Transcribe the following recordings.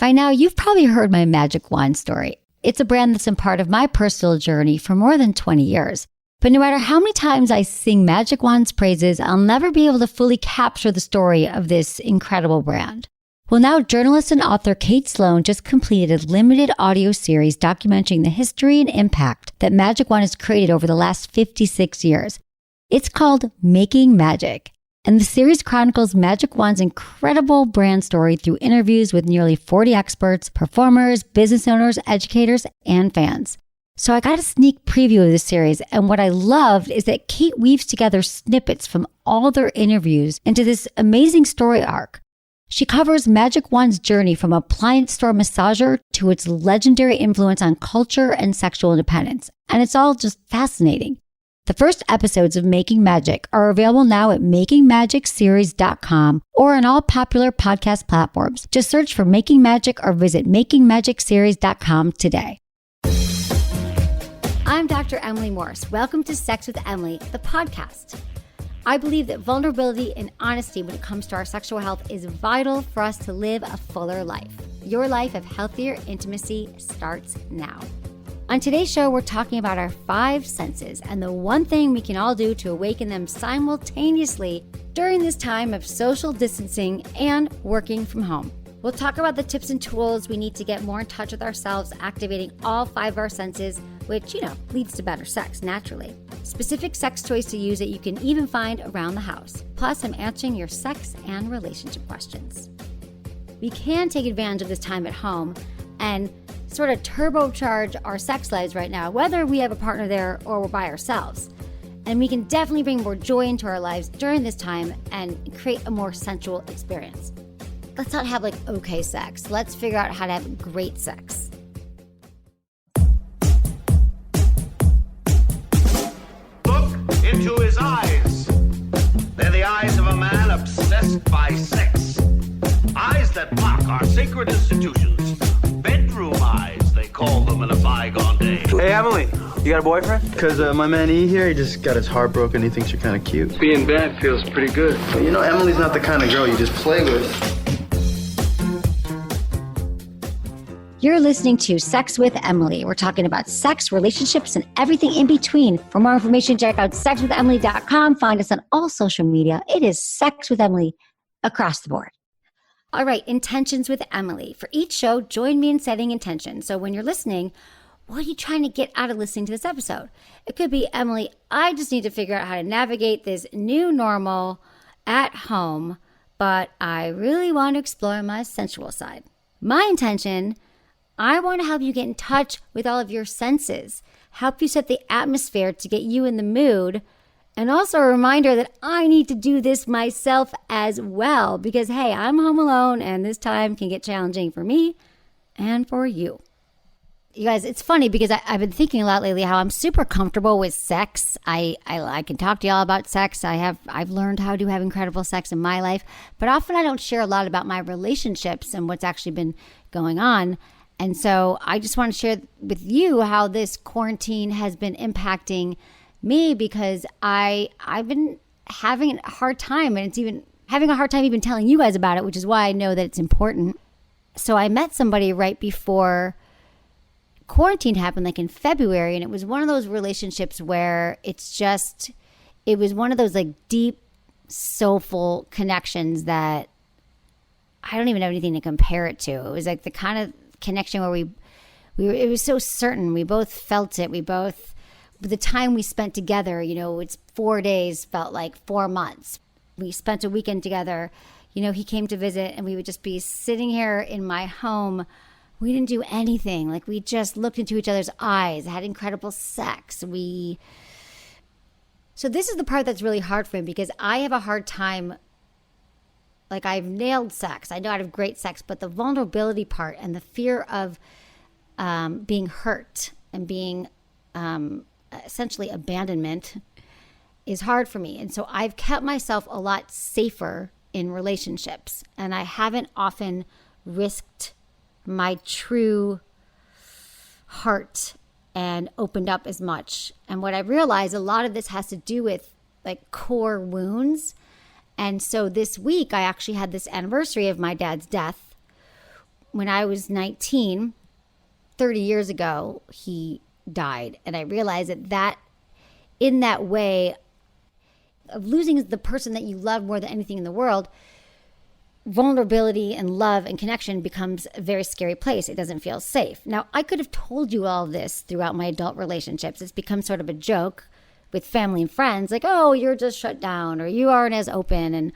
By now, you've probably heard my magic wand story. It's a brand that's been part of my personal journey for more than 20 years. But no matter how many times I sing Magic Wand's praises, I'll never be able to fully capture the story of this incredible brand. Well, now journalist and author Kate Sloan just completed a limited audio series documenting the history and impact that Magic Wand has created over the last 56 years. It's called Making Magic. And the series chronicles Magic Wand's incredible brand story through interviews with nearly 40 experts, performers, business owners, educators, and fans. So I got a sneak preview of this series, and what I loved is that Kate weaves together snippets from all their interviews into this amazing story arc. She covers Magic Wand's journey from appliance store massager to its legendary influence on culture and sexual independence, and it's all just fascinating. The first episodes of Making Magic are available now at makingmagicseries.com or on all popular podcast platforms. Just search for Making Magic or visit makingmagicseries.com today. I'm Dr. Emily Morse. Welcome to Sex with Emily, the podcast. I believe that vulnerability and honesty when it comes to our sexual health is vital for us to live a fuller life. Your life of healthier intimacy starts now. On today's show, we're talking about our 5 senses and the one thing we can all do to awaken them simultaneously during this time of social distancing and working from home. We'll talk about the tips and tools we need to get more in touch with ourselves, activating all 5 of our senses, which, leads to better sex naturally. Specific sex toys to use that you can even find around the house. Plus, I'm answering your sex and relationship questions. We can take advantage of this time at home and sort of turbocharge our sex lives right now, whether we have a partner there or we're by ourselves. And we can definitely bring more joy into our lives during this time and create a more sensual experience. Let's not have okay sex. Let's figure out how to have great sex. Look into his eyes. They're the eyes of a man obsessed by sex. Eyes that mock our sacred institutions. Bedroom eyes, they call them in a bygone day. Hey, Emily, you got a boyfriend? Because my man E here, he just got his heart broken. He thinks you're kind of cute. Being bad feels pretty good. But Emily's not the kind of girl you just play with. You're listening to Sex with Emily. We're talking about sex, relationships, and everything in between. For more information, check out sexwithemily.com. Find us on all social media. It is Sex with Emily across the board. All right, intentions with Emily. For each show, join me in setting intentions. So when you're listening, what are you trying to get out of listening to this episode? It could be, Emily, I just need to figure out how to navigate this new normal at home, but I really want to explore my sensual side. My intention, I want to help you get in touch with all of your senses, help you set the atmosphere to get you in the mood, and also a reminder that I need to do this myself as well because, hey, I'm home alone and this time can get challenging for me and for you. You guys, it's funny because I've been thinking a lot lately how I'm super comfortable with sex. I can talk to y'all about sex. I've learned how to have incredible sex in my life, but often I don't share a lot about my relationships and what's actually been going on. And so I just want to share with you how this quarantine has been impacting me because I've been having a hard time, and it's even having a hard time even telling you guys about it, which is why I know that it's important. So I met somebody right before quarantine happened, in February, and it was one of those relationships where it was one of those deep, soulful connections that I don't even have anything to compare it to. It was the kind of connection where it was so certain. We both felt it. The time we spent together, it's 4 days, felt like 4 months. We spent a weekend together. He came to visit and we would just be sitting here in my home. We didn't do anything. We just looked into each other's eyes, had incredible sex. So this is the part that's really hard for me because I have a hard time. I've nailed sex. I know how to have great sex, but the vulnerability part and the fear of being hurt and being essentially abandonment is hard for me. And so I've kept myself a lot safer in relationships, and I haven't often risked my true heart and opened up as much. And what I realized, a lot of this has to do with core wounds. And so this week I actually had this anniversary of my dad's death, when I was 19, 30 years ago, he died. And I realized that in that way of losing the person that you love more than anything in the world, vulnerability and love and connection becomes a very scary place. It doesn't feel safe. Now, I could have told you all this throughout my adult relationships. It's become sort of a joke with family and friends, like, oh, you're just shut down or you aren't as open. And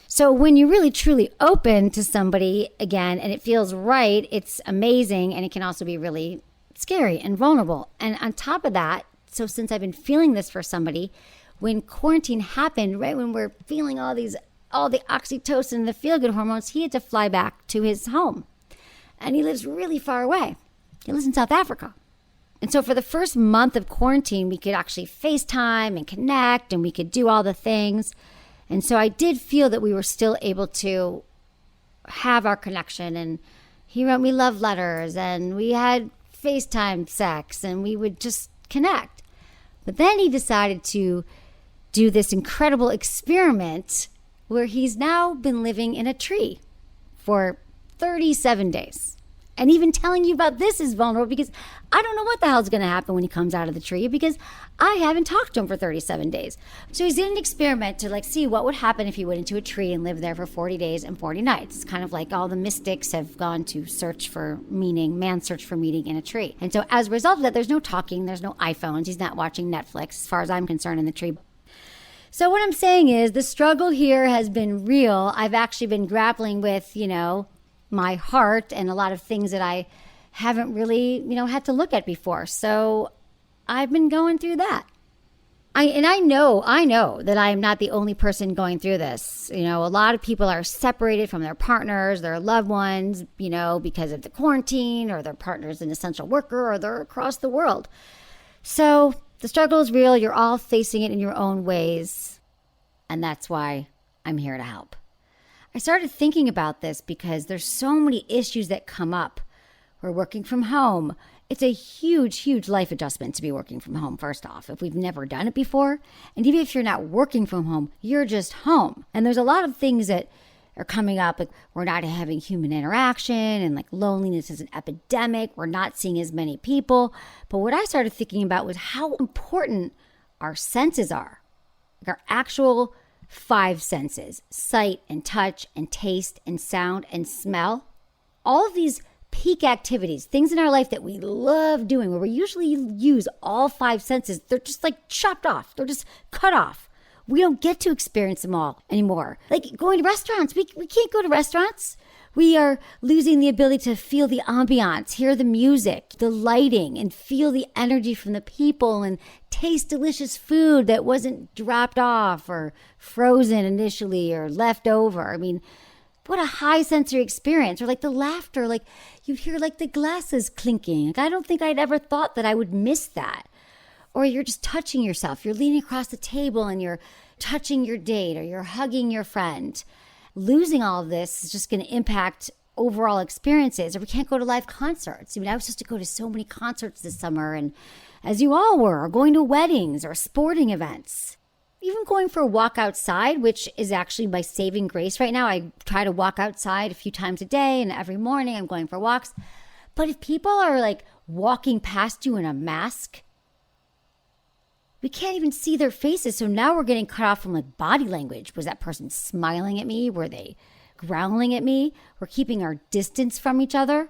so when you're really truly open to somebody again and it feels right, it's amazing. And it can also be really scary and vulnerable. And on top of that, so since I've been feeling this for somebody, when quarantine happened, right when we're feeling all the oxytocin and the feel-good hormones, he had to fly back to his home. And he lives really far away. He lives in South Africa. And so for the first month of quarantine, we could actually FaceTime and connect and we could do all the things. And so I did feel that we were still able to have our connection. And he wrote me love letters and we had FaceTime sex and we would just connect. But then he decided to do this incredible experiment where he's now been living in a tree for 37 days. And even telling you about this is vulnerable because I don't know what the hell's going to happen when he comes out of the tree because I haven't talked to him for 37 days. So he's in an experiment to see what would happen if he went into a tree and lived there for 40 days and 40 nights. It's kind of like all the mystics have gone to search for meaning, man search for meaning in a tree. And so as a result of that, there's no talking, there's no iPhones, he's not watching Netflix as far as I'm concerned in the tree. So what I'm saying is the struggle here has been real. I've actually been grappling with, my heart and a lot of things that I haven't really, had to look at before. So I've been going through that. I know that I am not the only person going through this. A lot of people are separated from their partners, their loved ones, because of the quarantine or their partner's an essential worker or they're across the world. So the struggle is real. You're all facing it in your own ways. And that's why I'm here to help. I started thinking about this because there's so many issues that come up. We're working from home. It's a huge, huge life adjustment to be working from home, first off, if we've never done it before. And even if you're not working from home, you're just home. And there's a lot of things that are coming up, like we're not having human interaction and loneliness is an epidemic. We're not seeing as many people. But what I started thinking about was how important our senses are, our actual 5 senses, sight and touch and taste and sound and smell. All of these peak activities, things in our life that we love doing, where we usually use all 5 senses, they're just chopped off. They're just cut off. We don't get to experience them all anymore. Like going to restaurants, we can't go to restaurants. We are losing the ability to feel the ambiance, hear the music, the lighting, and feel the energy from the people and taste delicious food that wasn't dropped off or frozen initially or left over. I mean, what a high sensory experience. Or the laughter, you'd hear the glasses clinking. I don't think I'd ever thought that I would miss that. Or you're just touching yourself. You're leaning across the table and you're touching your date or you're hugging your friend. Losing all of this is just going to impact overall experiences. Or we can't go to live concerts. I was supposed to go to so many concerts this summer, and as you all were, or going to weddings or sporting events. Even going for a walk outside, which is actually my saving grace right now. I try to walk outside a few times a day, and every morning I'm going for walks. But if people are walking past you in a mask, we can't even see their faces. So now we're getting cut off from body language. Was that person smiling at me? Were they growling at me? We're keeping our distance from each other.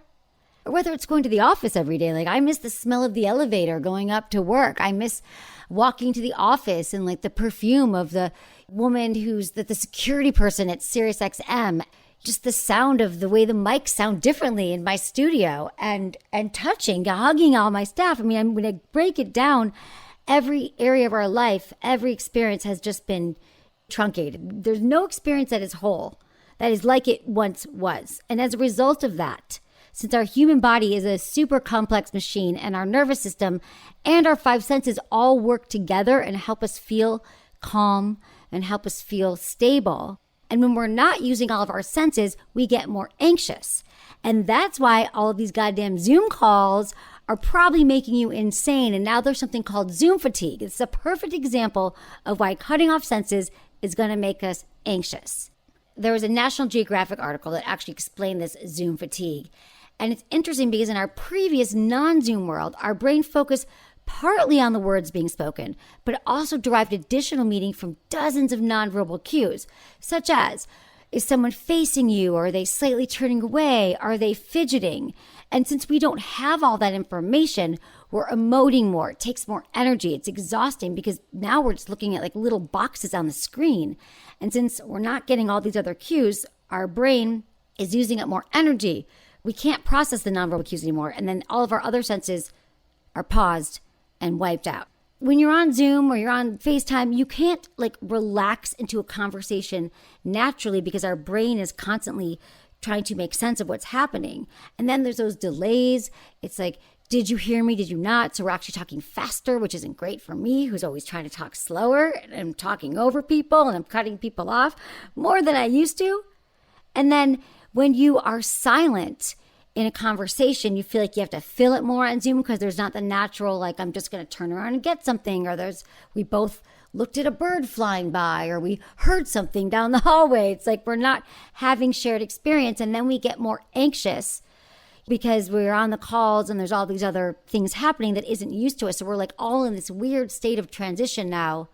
Or whether it's going to the office every day. I miss the smell of the elevator going up to work. I miss walking to the office and the perfume of the woman who's the security person at SiriusXM. Just the sound of the way the mics sound differently in my studio and touching, hugging all my staff. I'm going to break it down. Every area of our life, every experience has just been truncated. There's no experience that is whole, that is like it once was. And as a result of that, since our human body is a super complex machine and our nervous system and our 5 senses all work together and help us feel calm and help us feel stable. And when we're not using all of our senses, we get more anxious. And that's why all of these goddamn Zoom calls are probably making you insane. And now there's something called Zoom fatigue. It's a perfect example of why cutting off senses is going to make us anxious. there was a National Geographic article that actually explained this Zoom fatigue. And it's interesting because in our previous non-Zoom world, our brain focused partly on the words being spoken, but it also derived additional meaning from dozens of nonverbal cues, such as, is someone facing you? Or are they slightly turning away? Are they fidgeting? And since we don't have all that information, we're emoting more. It takes more energy. It's exhausting because now we're just looking at like little boxes on the screen. And since we're not getting all these other cues, our brain is using up more energy. We can't process the nonverbal cues anymore. And then all of our other senses are paused and wiped out. When you're on Zoom or you're on FaceTime, you can't like relax into a conversation naturally because our brain is constantly trying to make sense of what's happening. And then there's those delays. It's like, did you hear me? Did you not? So we're actually talking faster, which isn't great for me, who's always trying to talk slower. And I'm talking over people and I'm cutting people off more than I used to. And then when you are silent in a conversation, you feel like you have to fill it more on Zoom because there's not the natural, like, I'm just going to turn around and get something. Or we both looked at a bird flying by, or we heard something down the hallway. It's like we're not having shared experience. And then we get more anxious because we're on the calls and there's all these other things happening that isn't used to us. So we're like all in this weird state of transition now,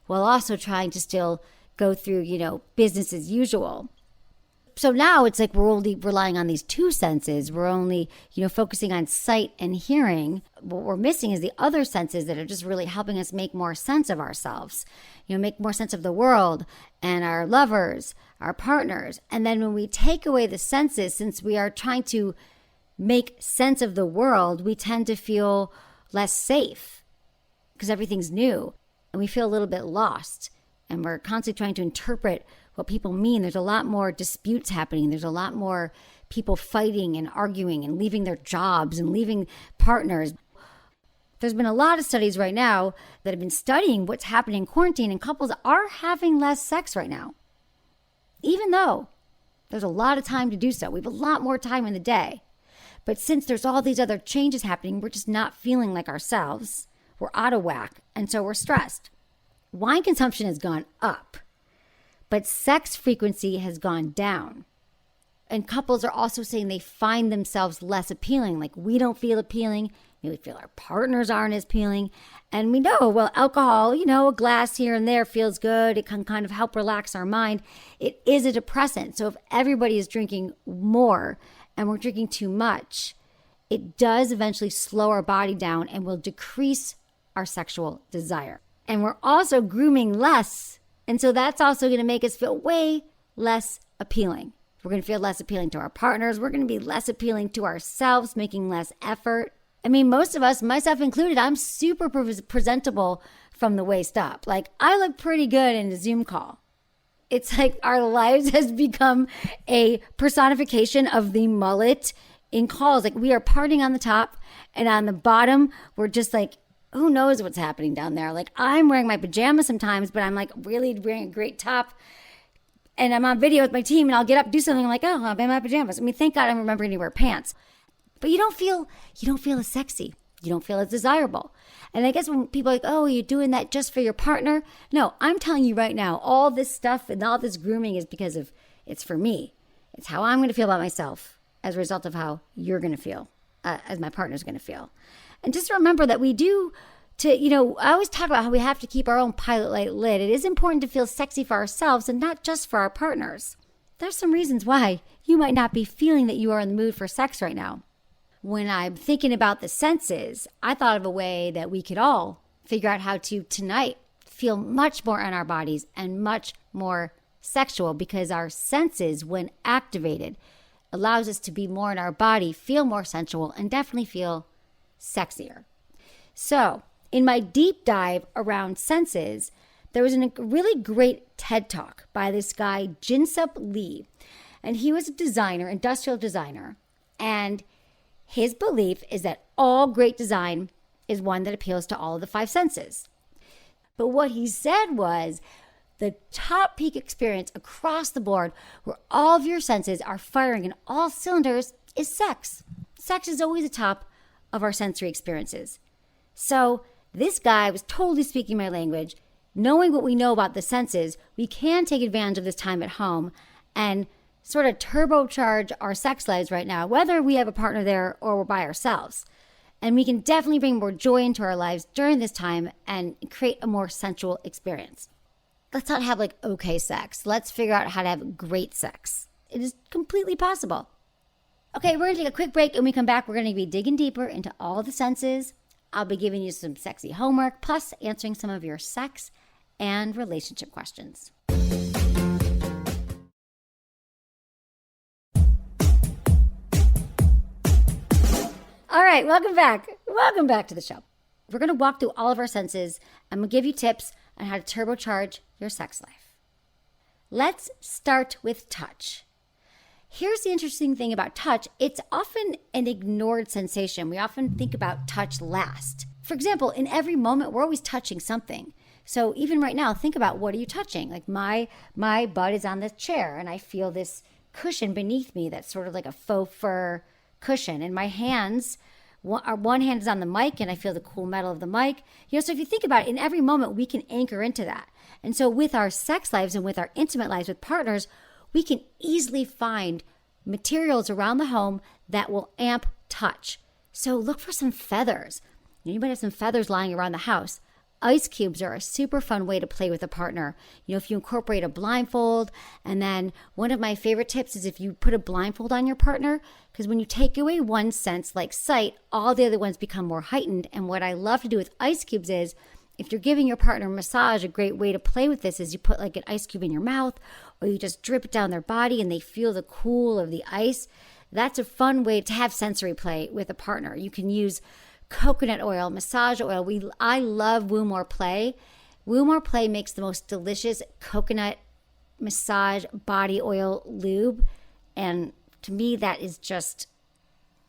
while also trying to still go through, business as usual. So now it's like we're only relying on these two senses. We're only, focusing on sight and hearing. What we're missing is the other senses that are just really helping us make more sense of ourselves, make more sense of the world and our lovers, our partners. And then when we take away the senses, since we are trying to make sense of the world, we tend to feel less safe because everything's new and we feel a little bit lost. And we're constantly trying to interpret what people mean. There's a lot more disputes happening. There's a lot more people fighting and arguing and leaving their jobs and leaving partners. There's been a lot of studies right now that have been studying what's happening in quarantine, and couples are having less sex right now, even though there's a lot of time to do so. We have a lot more time in the day. But since there's all these other changes happening, we're just not feeling like ourselves. We're out of whack, and so we're stressed. Wine consumption has gone up, but sex frequency has gone down. And couples are also saying they find themselves less appealing. Like, we don't feel appealing. We feel our partners aren't as appealing. And we know, well, alcohol, a glass here and there feels good. It can kind of help relax our mind. It is a depressant. So if everybody is drinking more and we're drinking too much, it does eventually slow our body down and will decrease our sexual desire. And we're also grooming less. And so that's also going to make us feel way less appealing. We're going to feel less appealing to our partners. We're going to be less appealing to ourselves, making less effort. I mean, most of us, myself included, I'm super presentable from the waist up. Like, I look pretty good in a Zoom call. It's like our lives has become a personification of the mullet in calls. Like, we are partying on the top, and on the bottom, we're just like, who knows what's happening down there? Like, I'm wearing my pajamas sometimes, but I'm like really wearing a great top. And I'm on video with my team and I'll get up, do something. I'm like, oh, I'm in my pajamas. I mean, thank God I'm remembering to wear pants. But you don't feel as sexy. You don't feel as desirable. And I guess when people are like, oh, you're doing that just for your partner. No, I'm telling you right now, all this stuff and all this grooming is because of, it's for me. It's how I'm going to feel about myself as a result of how you're going to feel, as my partner's going to feel. And just remember that we do I always talk about how we have to keep our own pilot light lit. It is important to feel sexy for ourselves and not just for our partners. There's some reasons why you might not be feeling that you are in the mood for sex right now. When I'm thinking about the senses, I thought of a way that we could all figure out how to tonight feel much more in our bodies and much more sexual, because our senses, when activated, allows us to be more in our body, feel more sensual, and definitely feel sexier. So in my deep dive around senses, there was a really great TED Talk by this guy, Jinsup Lee. And he was a designer, industrial designer. And his belief is that all great design is one that appeals to all of the five senses. But what he said was the top peak experience across the board, where all of your senses are firing in all cylinders, is sex. Sex is always the top of our sensory experiences. So this guy was totally speaking my language. Knowing what we know about the senses, we can take advantage of this time at home and sort of turbocharge our sex lives right now, whether we have a partner there or we're by ourselves. And we can definitely bring more joy into our lives during this time and create a more sensual experience. Let's not have like okay sex. Let's figure out how to have great sex. It is completely possible. Okay, we're going to take a quick break. And when we come back, we're going to be digging deeper into all the senses. I'll be giving you some sexy homework, plus answering some of your sex and relationship questions. All right, welcome back. Welcome back to the show. We're going to walk through all of our senses. I'm going to give you tips on how to turbocharge your sex life. Let's start with touch. Here's the interesting thing about touch. It's often an ignored sensation. We often think about touch last. For example, in every moment, we're always touching something. So even right now, think about, what are you touching? Like my butt is on the chair and I feel this cushion beneath me that's sort of like a faux fur cushion. And my hands, one hand is on the mic and I feel the cool metal of the mic. So if you think about it, in every moment, we can anchor into that. And so with our sex lives and with our intimate lives with partners, we can easily find materials around the home that will amp touch. So look for some feathers. You might have some feathers lying around the house. Ice cubes are a super fun way to play with a partner. If you incorporate a blindfold, and then one of my favorite tips is if you put a blindfold on your partner, because when you take away one sense like sight, all the other ones become more heightened. And what I love to do with ice cubes is, if you're giving your partner a massage, a great way to play with this is you put like an ice cube in your mouth, or you just drip it down their body and they feel the cool of the ice. That's a fun way to have sensory play with a partner. You can use coconut oil, massage oil. I love Woo More Play. Woo More Play makes the most delicious coconut massage body oil lube. And to me, that is just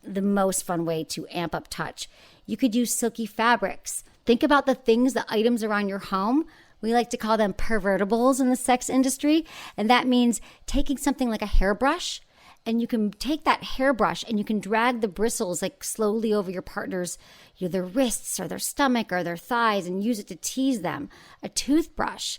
the most fun way to amp up touch. You could use silky fabrics. Think about the things, the items around your home. We like to call them pervertibles in the sex industry. And that means taking something like a hairbrush, and you can take that hairbrush and you can drag the bristles like slowly over your partner's, their wrists or their stomach or their thighs, and use it to tease them. A toothbrush.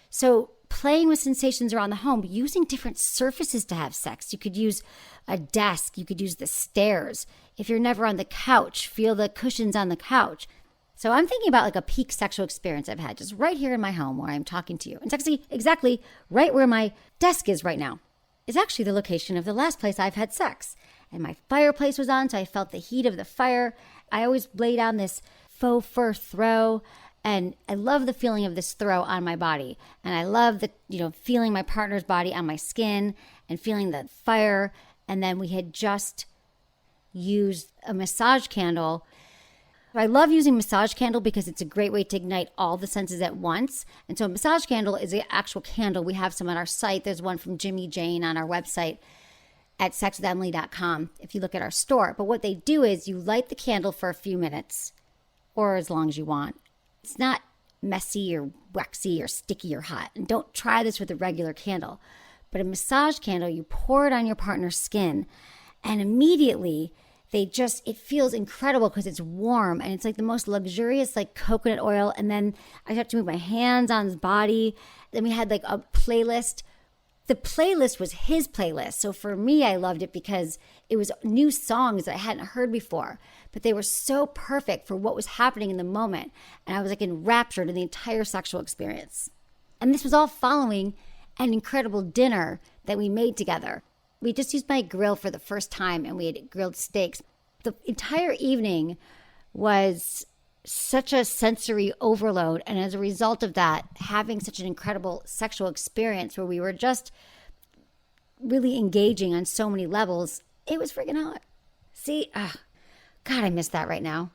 So playing with sensations around the home, using different surfaces to have sex. You could use a desk. You could use the stairs. If you're never on the couch, feel the cushions on the couch. So I'm thinking about like a peak sexual experience I've had just right here in my home where I'm talking to you. It's actually exactly right where my desk is right now. It's actually the location of the last place I've had sex. And my fireplace was on, so I felt the heat of the fire. I always lay down this faux fur throw, and I love the feeling of this throw on my body. And I love the, feeling my partner's body on my skin and feeling the fire. And then we had just used a massage candle. I love using massage candle because it's a great way to ignite all the senses at once. And so a massage candle is the actual candle. We have some on our site. There's one from Jimmy Jane on our website at sexwithemily.com if you look at our store. But what they do is you light the candle for a few minutes or as long as you want. It's not messy or waxy or sticky or hot. And don't try this with a regular candle. But a massage candle, you pour it on your partner's skin, and immediately it feels incredible because it's warm and it's like the most luxurious like coconut oil. And then I have to move my hands on his body. Then we had like a playlist. The playlist was his playlist. So for me, I loved it because it was new songs that I hadn't heard before, but they were so perfect for what was happening in the moment. And I was like enraptured in the entire sexual experience. And this was all following an incredible dinner that we made together. We just used my grill for the first time and we had grilled steaks. The entire evening was such a sensory overload. And as a result of that, having such an incredible sexual experience where we were just really engaging on so many levels, it was freaking hot. See, God, I miss that right now.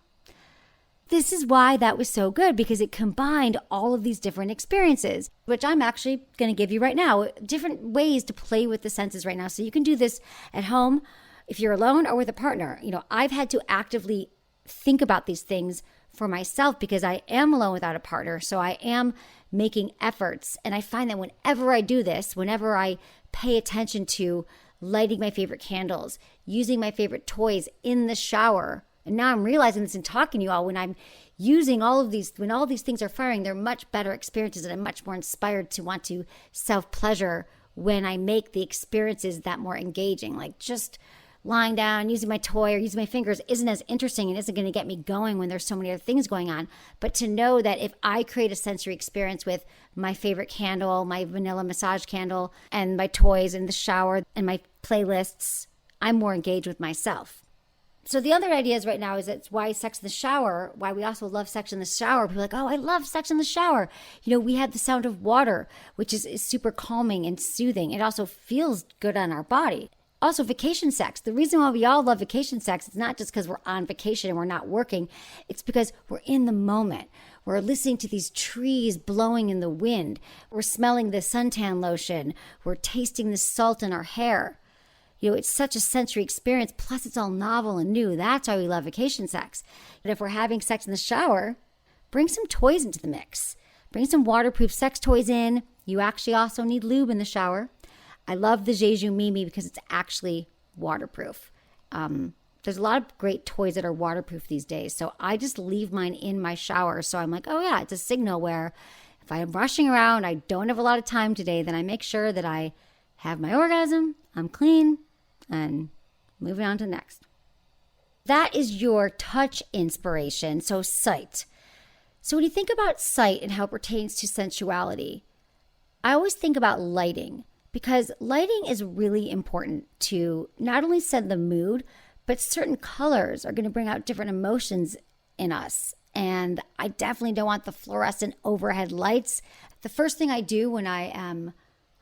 This is why that was so good, because it combined all of these different experiences, which I'm actually going to give you right now, different ways to play with the senses right now. So you can do this at home if you're alone or with a partner. I've had to actively think about these things for myself because I am alone without a partner. So I am making efforts. And I find that whenever I do this, whenever I pay attention to lighting my favorite candles, using my favorite toys in the shower, and now I'm realizing this and talking to you all, when I'm using all of these, when all these things are firing, they're much better experiences and I'm much more inspired to want to self-pleasure when I make the experiences that more engaging. Like just lying down, using my toy or using my fingers isn't as interesting and isn't going to get me going when there's so many other things going on. But to know that if I create a sensory experience with my favorite candle, my vanilla massage candle, and my toys in the shower and my playlists, I'm more engaged with myself. So the other ideas right now is that's why sex in the shower, why we also love sex in the shower. People are like, oh, I love sex in the shower. We have the sound of water, which is super calming and soothing. It also feels good on our body. Also, vacation sex. The reason why we all love vacation sex is not just because we're on vacation and we're not working. It's because we're in the moment. We're listening to these trees blowing in the wind. We're smelling the suntan lotion. We're tasting the salt in our hair. It's such a sensory experience. Plus, it's all novel and new. That's why we love vacation sex. And if we're having sex in the shower, bring some toys into the mix. Bring some waterproof sex toys in. You actually also need lube in the shower. I love the Jeju Mimi because it's actually waterproof. There's a lot of great toys that are waterproof these days. So I just leave mine in my shower. So I'm like, oh yeah, it's a signal where if I'm rushing around, I don't have a lot of time today, then I make sure that I have my orgasm, I'm clean, and moving on to the next. That is your touch inspiration. So sight. So when you think about sight and how it pertains to sensuality, I always think about lighting. Because lighting is really important to not only set the mood, but certain colors are going to bring out different emotions in us. And I definitely don't want the fluorescent overhead lights. The first thing I do when I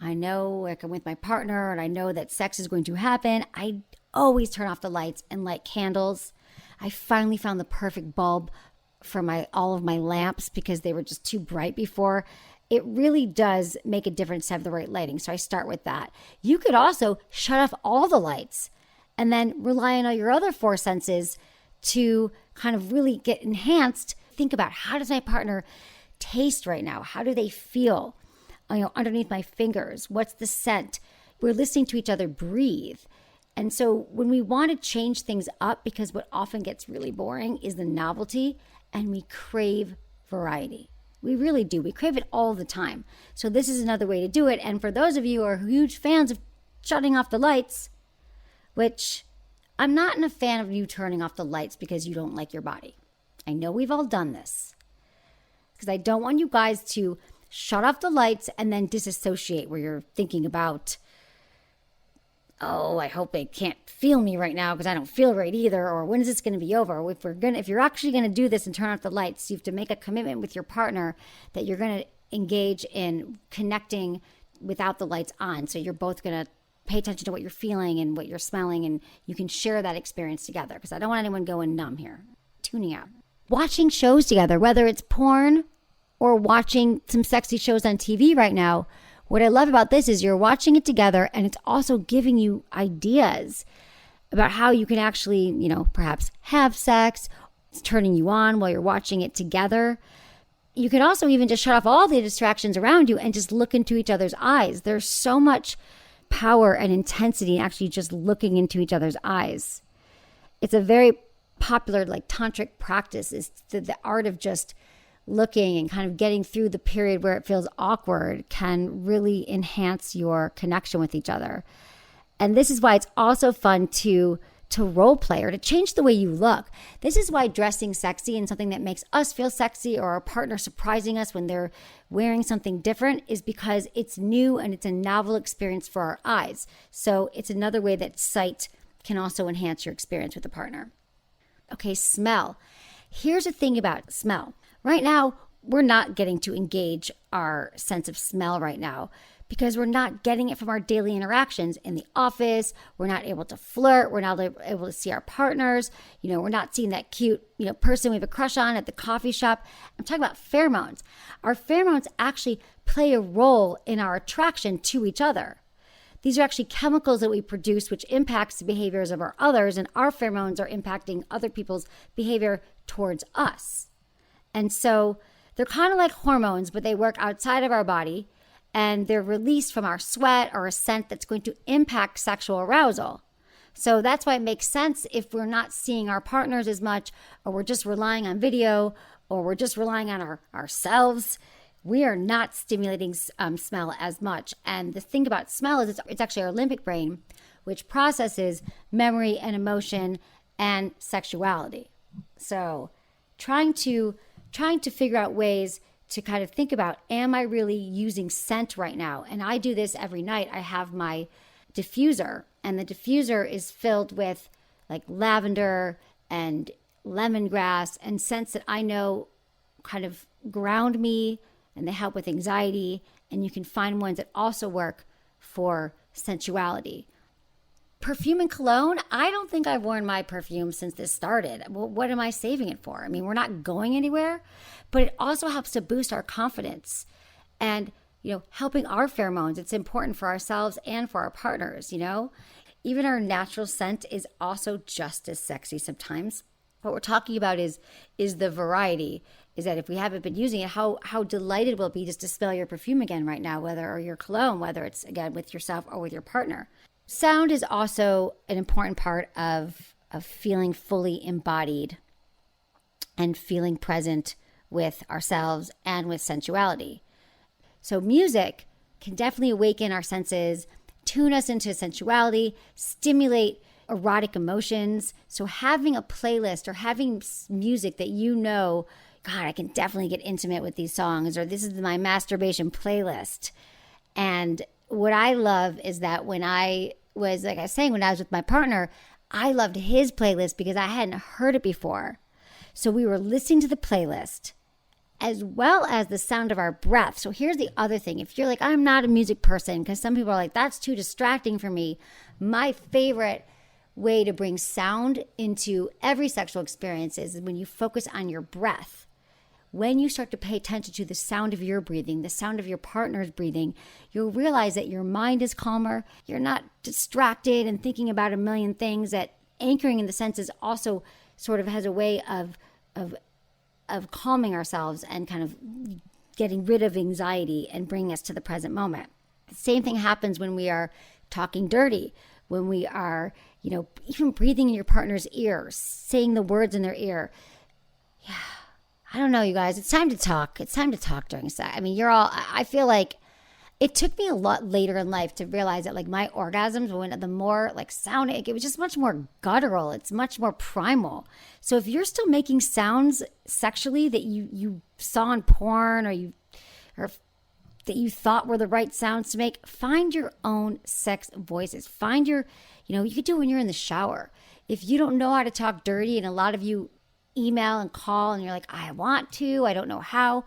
know like I'm with my partner and I know that sex is going to happen, I always turn off the lights and light candles. I finally found the perfect bulb for all of my lamps because they were just too bright before. It really does make a difference to have the right lighting. So I start with that. You could also shut off all the lights and then rely on all your other four senses to kind of really get enhanced. Think about, how does my partner taste right now? How do they feel? Underneath my fingers, what's the scent? We're listening to each other breathe. And so when we want to change things up, because what often gets really boring is the novelty, and we crave variety. We really do. We crave it all the time. So this is another way to do it. And for those of you who are huge fans of shutting off the lights, which I'm not a fan of you turning off the lights because you don't like your body. I know we've all done this. Because I don't want you guys to shut off the lights and then disassociate where you're thinking about, oh, I hope they can't feel me right now because I don't feel right either. Or when is this going to be over? If you're actually going to do this and turn off the lights, you have to make a commitment with your partner that you're going to engage in connecting without the lights on. So you're both going to pay attention to what you're feeling and what you're smelling, and you can share that experience together, because I don't want anyone going numb here. Tuning out. Watching shows together, whether it's porn or watching some sexy shows on TV right now. What I love about this is you're watching it together, and it's also giving you ideas about how you can actually, perhaps have sex. It's turning you on while you're watching it together. You can also even just shut off all the distractions around you and just look into each other's eyes. There's so much power and intensity in actually just looking into each other's eyes. It's a very popular tantric practice, is the art of just looking and kind of getting through the period where it feels awkward can really enhance your connection with each other. And this is why it's also fun to role play or to change the way you look. This is why dressing sexy and something that makes us feel sexy, or our partner surprising us when they're wearing something different, is because it's new and it's a novel experience for our eyes. So it's another way that sight can also enhance your experience with a partner. Okay, smell. Here's the thing about smell. Right now, we're not getting to engage our sense of smell right now because we're not getting it from our daily interactions in the office. We're not able to flirt. We're not able to see our partners. We're not seeing that cute, person we have a crush on at the coffee shop. I'm talking about pheromones. Our pheromones actually play a role in our attraction to each other. These are actually chemicals that we produce, which impacts the behaviors of our others, and our pheromones are impacting other people's behavior towards us. And so they're kind of like hormones, but they work outside of our body, and they're released from our sweat or a scent that's going to impact sexual arousal. So that's why it makes sense if we're not seeing our partners as much, or we're just relying on video, or we're just relying on ourselves. we are not stimulating smell as much. And the thing about smell is it's actually our limbic brain, which processes memory and emotion and sexuality. So trying to figure out ways to kind of think about, am I really using scent right now? And I do this every night. I have my diffuser, and the diffuser is filled with like lavender and lemongrass and scents that I know kind of ground me, and they help with anxiety. And you can find ones that also work for sensuality. Perfume and cologne, I don't think I've worn my perfume since this started. Well, what am I saving it for? I mean, we're not going anywhere, but it also helps to boost our confidence and, helping our pheromones. It's important for ourselves and for our partners, Even our natural scent is also just as sexy sometimes. What we're talking about is the variety, is that if we haven't been using it, how delighted will it be just to smell your perfume again right now, or your cologne, whether it's, again, with yourself or with your partner. Sound is also an important part of feeling fully embodied and feeling present with ourselves and with sensuality. So music can definitely awaken our senses, tune us into sensuality, stimulate erotic emotions. So having a playlist or having music that God, I can definitely get intimate with these songs, or this is my masturbation playlist. And what I love is that when I was, like I was saying, when I was with my partner, I loved his playlist because I hadn't heard it before. So we were listening to the playlist as well as the sound of our breath. So here's the other thing. If you're like, I'm not a music person, because some people are like, that's too distracting for me. My favorite way to bring sound into every sexual experience is when you focus on your breath. When you start to pay attention to the sound of your breathing, the sound of your partner's breathing, you'll realize that your mind is calmer. You're not distracted and thinking about a million things. That anchoring in the senses also sort of has a way of calming ourselves and kind of getting rid of anxiety and bringing us to the present moment. The same thing happens when we are talking dirty, when we are, even breathing in your partner's ear, saying the words in their ear. Yeah. I don't know, you guys. It's time to talk. It's time to talk during sex. I mean, I feel like it took me a lot later in life to realize that, like, my orgasms, when the more like sound, it was just much more guttural. It's much more primal. So if you're still making sounds sexually that you saw in porn or that you thought were the right sounds to make, find your own sex voices. Find your, you could do it when you're in the shower. If you don't know how to talk dirty, and a lot of you email and call and you're like, I want to, I don't know how.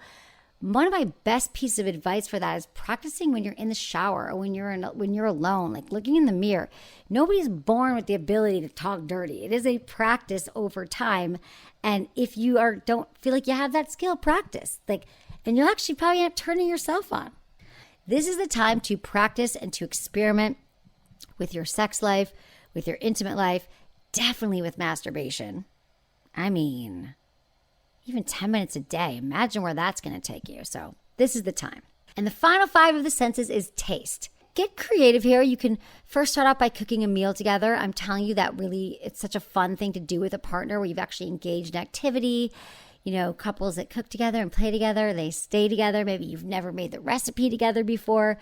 One of my best pieces of advice for that is practicing when you're in the shower or when you're alone, like looking in the mirror. Nobody's born with the ability to talk dirty. It is a practice over time. And if you don't feel like you have that skill, practice. And you'll actually probably end up turning yourself on. This is the time to practice and to experiment with your sex life, with your intimate life, definitely with masturbation. I mean, even 10 minutes a day. Imagine where that's going to take you. So this is the time. And the final 5 of the senses is taste. Get creative here. You can first start out by cooking a meal together. I'm telling you that really, it's such a fun thing to do with a partner where you've actually engaged in activity. Couples that cook together and play together, they stay together. Maybe you've never made the recipe together before.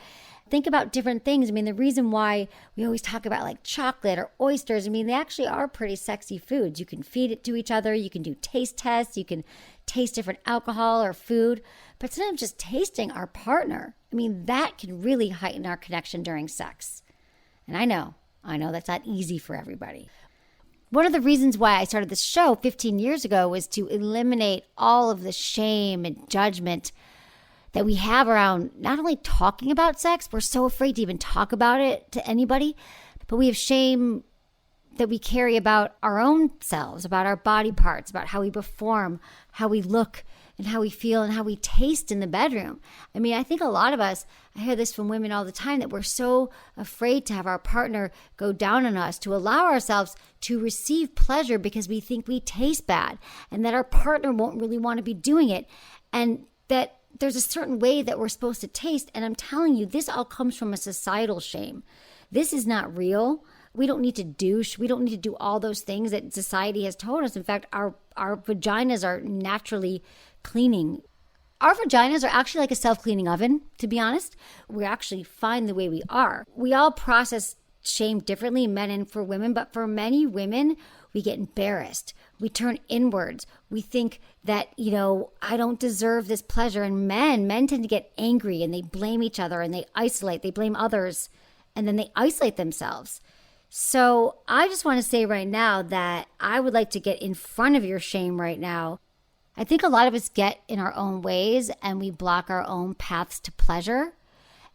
Think about different things. I mean, the reason why we always talk about like chocolate or oysters, I mean, they actually are pretty sexy foods. You can feed it to each other. You can do taste tests. You can taste different alcohol or food. But sometimes just tasting our partner, I mean, that can really heighten our connection during sex. And I know that's not easy for everybody. One of the reasons why I started this show 15 years ago was to eliminate all of the shame and judgment that we have around not only talking about sex, we're so afraid to even talk about it to anybody, but we have shame that we carry about our own selves, about our body parts, about how we perform, how we look, and how we feel, and how we taste in the bedroom. I mean, I think a lot of us, I hear this from women all the time, that we're so afraid to have our partner go down on us, to allow ourselves to receive pleasure because we think we taste bad, and that our partner won't really want to be doing it, and that there's a certain way that we're supposed to taste. And I'm telling you, this all comes from a societal shame. This is not real. We don't need to douche. We don't need to do all those things that society has told us. In fact, our vaginas are naturally cleaning. Our vaginas are actually like a self-cleaning oven, to be honest. We're actually fine the way we are. We all process shame differently, men and for women, but for many women, we get embarrassed. We turn inwards. We think that, I don't deserve this pleasure. And men tend to get angry and they blame each other and they isolate, they blame others, and then they isolate themselves. So I just want to say right now that I would like to get in front of your shame right now. I think a lot of us get in our own ways and we block our own paths to pleasure.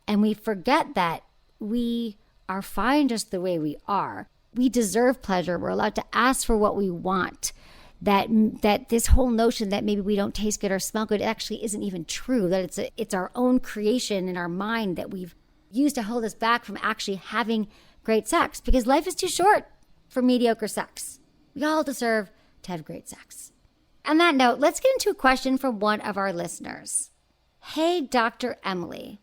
And we forget that we are fine just the way we are. We deserve pleasure. We're allowed to ask for what we want. That this whole notion that maybe we don't taste good or smell good actually isn't even true. That it's our own creation in our mind that we've used to hold us back from actually having great sex, because life is too short for mediocre sex. We all deserve to have great sex. On that note, let's get into a question from one of our listeners. Hey, Dr. Emily.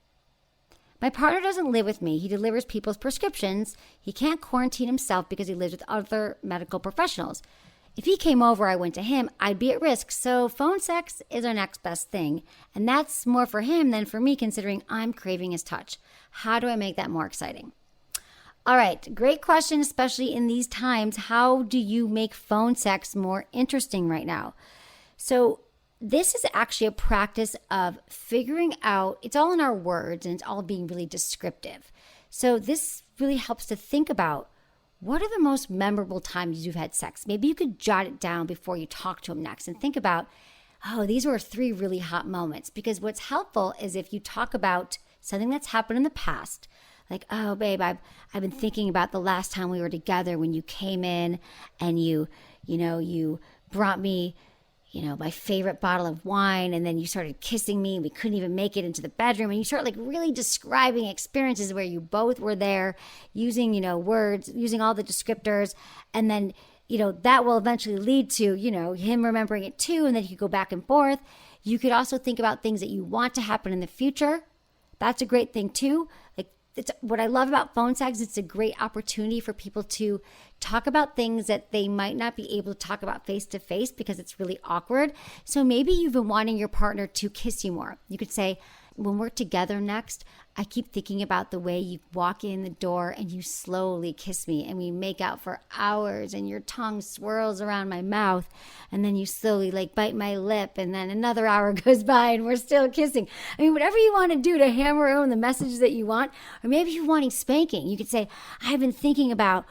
My partner doesn't live with me. He delivers people's prescriptions. He can't quarantine himself because he lives with other medical professionals. If he came over, I went to him, I'd be at risk. So phone sex is our next best thing. And that's more for him than for me, considering I'm craving his touch. How do I make that more exciting? All right, great question, especially in these times. How do you make phone sex more interesting right now? So this is actually a practice of figuring out, it's all in our words and it's all being really descriptive. So this really helps to think about, what are the most memorable times you've had sex? Maybe you could jot it down before you talk to him next and think about, these were 3 really hot moments. Because what's helpful is if you talk about something that's happened in the past, like, oh, babe, I've been thinking about the last time we were together when you came in and you brought me, my favorite bottle of wine, and then you started kissing me and we couldn't even make it into the bedroom. And you start really describing experiences where you both were there using, words, using all the descriptors. And then, that will eventually lead to, him remembering it too. And then you could go back and forth. You could also think about things that you want to happen in the future. That's a great thing too. It's what I love about phone sex. It's a great opportunity for people to talk about things that they might not be able to talk about face to face because it's really awkward. So maybe you've been wanting your partner to kiss you more. You could say, when we're together next, I keep thinking about the way you walk in the door and you slowly kiss me and we make out for hours and your tongue swirls around my mouth and then you slowly bite my lip and then another hour goes by and we're still kissing. I mean, whatever you want to do to hammer home the messages that you want, or maybe you're wanting spanking. You could say, I've been thinking about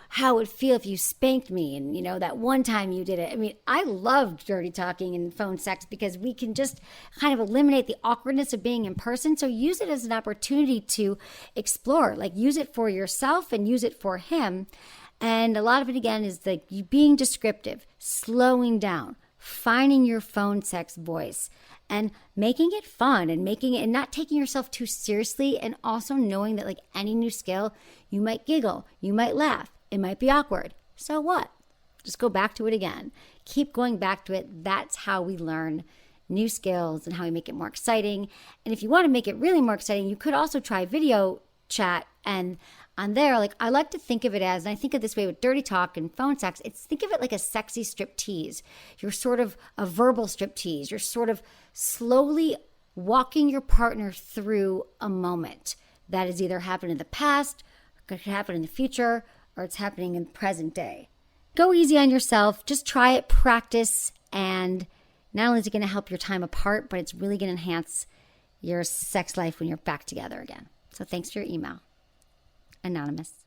how it would feel if you spanked me and, that one time you did it. I mean, I love dirty talking and phone sex because we can just kind of eliminate the awkwardness of being in person. So use it as an opportunity to explore, use it for yourself and use it for him. And a lot of it, again, is you being descriptive, slowing down, finding your phone sex voice and making it fun and making it and not taking yourself too seriously, and also knowing that any new skill, you might giggle, you might laugh, it might be awkward. So what? Just go back to it again. Keep going back to it. That's how we learn new skills and how we make it more exciting. And if you want to make it really more exciting, you could also try video chat. And on there, I like to think of it as, and I think of this way with dirty talk and phone sex, think of it like a sexy strip tease. You're sort of a verbal strip tease. You're sort of slowly walking your partner through a moment that has either happened in the past, could happen in the future, or it's happening in the present day. Go easy on yourself. Just try it, practice, and not only is it going to help your time apart, but it's really going to enhance your sex life when you're back together again. So thanks for your email. Anonymous.